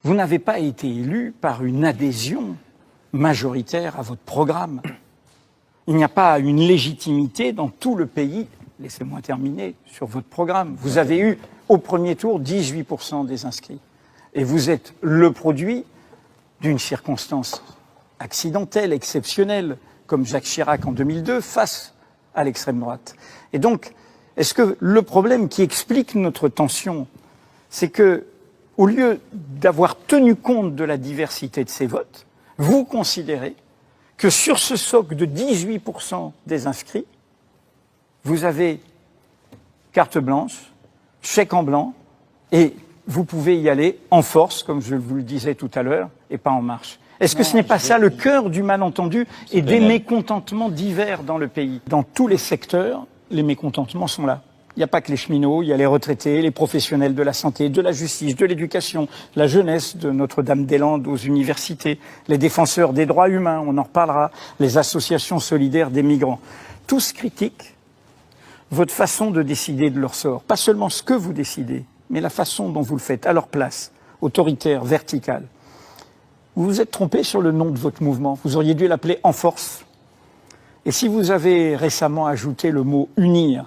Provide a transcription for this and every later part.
Vous n'avez pas été élu par une adhésion majoritaire à votre programme. Il n'y a pas une légitimité dans tout le pays, laissez-moi terminer, sur votre programme. Vous avez eu au premier tour 18% des inscrits. Et vous êtes le produit d'une circonstance accidentelle, exceptionnelle, comme Jacques Chirac en 2002, face à l'extrême droite. Et donc, est-ce que le problème qui explique notre tension, c'est que, au lieu d'avoir tenu compte de la diversité de ces votes, vous considérez que sur ce socle de 18% des inscrits, vous avez carte blanche, chèque en blanc, et vous pouvez y aller en force, comme je vous le disais tout à l'heure, et pas en marche. Est-ce que ce n'est pas ça le cœur du malentendu et des mécontentements divers dans le pays? Dans tous les secteurs, les mécontentements sont là. Il n'y a pas que les cheminots, il y a les retraités, les professionnels de la santé, de la justice, de l'éducation, la jeunesse de Notre-Dame-des-Landes aux universités, les défenseurs des droits humains, on en reparlera, les associations solidaires des migrants. Tous critiquent votre façon de décider de leur sort. Pas seulement ce que vous décidez, mais la façon dont vous le faites, à leur place, autoritaire, verticale. Vous vous êtes trompé sur le nom de votre mouvement. Vous auriez dû l'appeler En Force. Et si vous avez récemment ajouté le mot « unir »,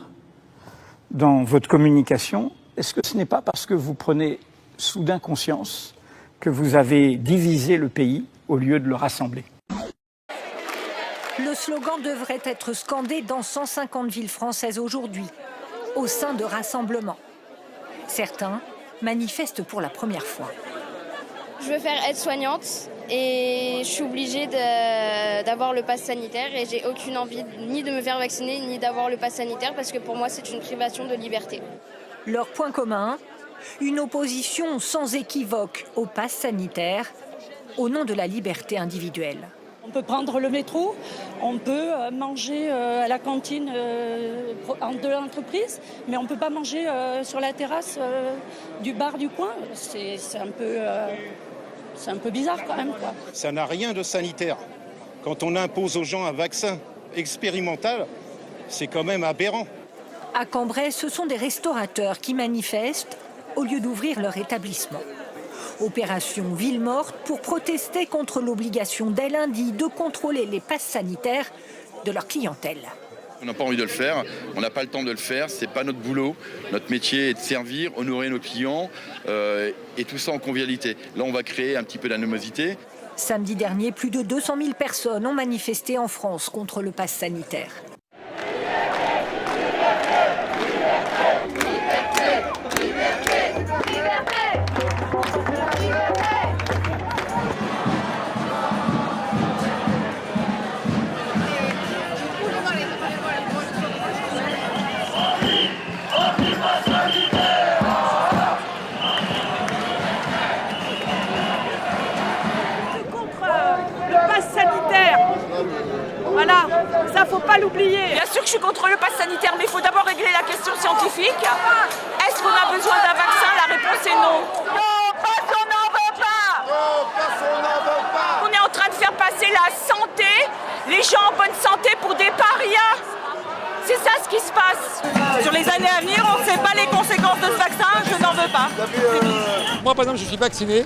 dans votre communication, est-ce que ce n'est pas parce que vous prenez soudain conscience que vous avez divisé le pays au lieu de le rassembler? Le slogan devrait être scandé dans 150 villes françaises aujourd'hui, au sein de rassemblements. Certains manifestent pour la première fois. Je veux faire aide-soignante et je suis obligée d'avoir le pass sanitaire et j'ai aucune envie ni de me faire vacciner ni d'avoir le pass sanitaire parce que pour moi c'est une privation de liberté. Leur point commun, une opposition sans équivoque au pass sanitaire au nom de la liberté individuelle. On peut prendre le métro, on peut manger à la cantine de l'entreprise, mais on ne peut pas manger sur la terrasse du bar du coin. C'est un peu bizarre quand même, quoi. Ça n'a rien de sanitaire. Quand on impose aux gens un vaccin expérimental, c'est quand même aberrant. À Cambrai, ce sont des restaurateurs qui manifestent au lieu d'ouvrir leur établissement. Opération Ville Morte pour protester contre l'obligation dès lundi de contrôler les passes sanitaires de leur clientèle. On n'a pas envie de le faire, on n'a pas le temps de le faire, c'est pas notre boulot. Notre métier est de servir, honorer nos clients et tout ça en convivialité. Là, on va créer un petit peu d'animosité. Samedi dernier, plus de 200 000 personnes ont manifesté en France contre le pass sanitaire. Voilà, ça faut pas l'oublier. Bien sûr que je suis contre le pass sanitaire, mais il faut d'abord régler la question scientifique. Est-ce qu'on a besoin d'un vaccin? La réponse est non. Non, pass on n'en veut pas. Non, personne n'en veut pas. On est en train de faire passer la santé, les gens en bonne santé pour des parias. C'est ça ce qui se passe. Sur les années à venir, on ne sait pas les conséquences de ce vaccin, je n'en veux pas. Moi par exemple je suis vacciné.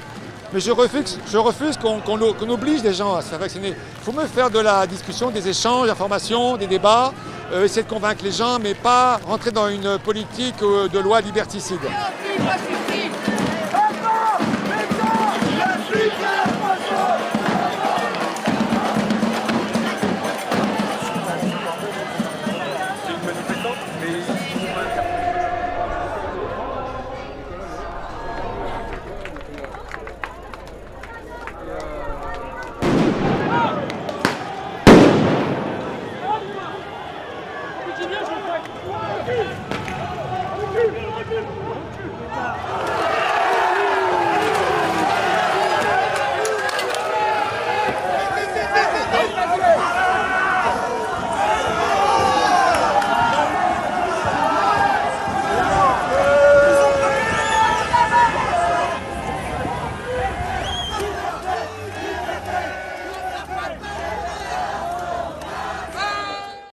Mais je refuse qu'on oblige les gens à se faire vacciner. Il faut me faire de la discussion, des échanges, d'informations, des débats, essayer de convaincre les gens, mais pas rentrer dans une politique de loi liberticide. Recule.